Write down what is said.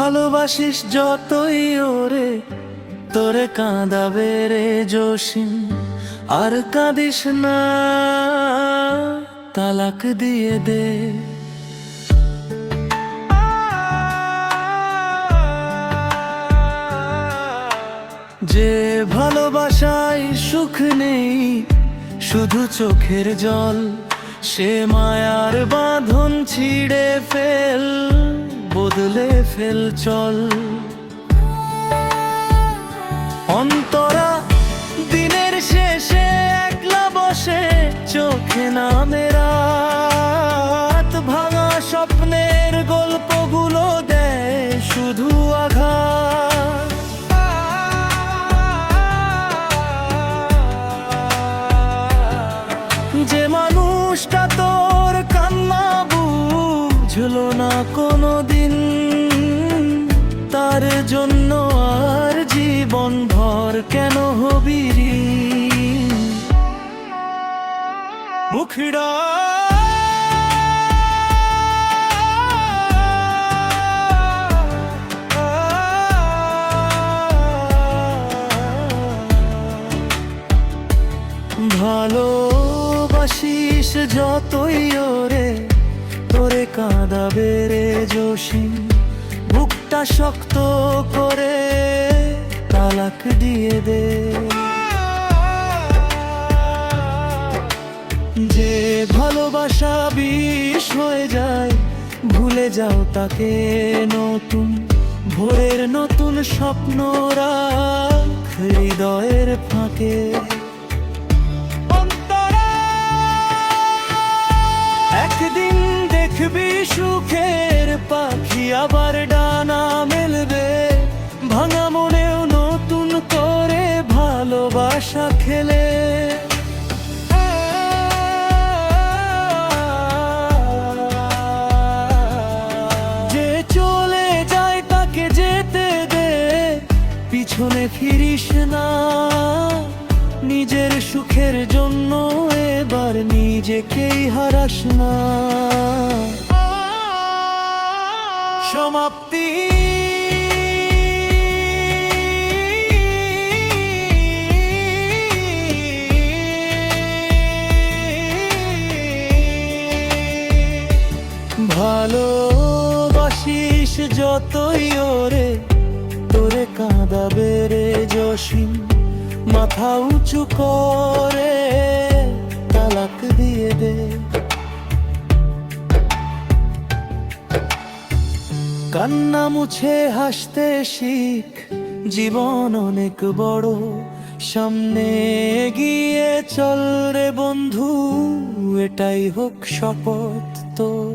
ভালোবাসিস যতই ওরে, তোরে কাঁদাবে রে জসিম। আর কাঁদিস না, তালাক দিয়ে দে। যে ভালোবাসায় সুখ নেই, শুধু চোখের জল, সে মায়ার বাঁধন ছিঁড়ে ফেল, বদলে ফেল চল। অন্তরা দিনের শেষে একলা বসে, চোখে নামে রাত, ভাঙা স্বপ্নের গল্পগুলো দেয় শুধু আঘাত। যে মানুষটা তোর কান্না বুঝলো না কোনোদিন, তার জন্য আর জীবন ভর কেন হবি ঋণ? মুখড়া ভালোবাসিস যতই ওরে, তোরে কাঁদাবে রে জসিম। বুকটা শক্ত করে তালাক দিয়ে দে। যে ভালোবাসা বিষ হয়ে যায়, ভুলে যাও তাকে নতুন ভোরের নতুন স্বপ্ন রাখ হৃদয়ের ফাঁকে। একদিন দেখবি সুখের পাখি আবার ডানা মেলবে, ভাঙা মনেও নতুন করে ভালোবাসা খেলে। যে চলে যায় তাকে যেতে দে, পিছনে ফিরিস না। নিজের সুখের জন্য এবার নিজেকেই হারাস না। সমাপ্তি ভালোবাসিস যতই ওরে, তোরে কাঁদাবে রে জসিম। মাথা উঁচু করে তালাক দিয়ে দে। কান্না মুছে হাসতে শিখ, জীবন অনেক বড়, সামনে এগিয়ে চল রে বন্ধু, এটাই হোক শপথ তোর।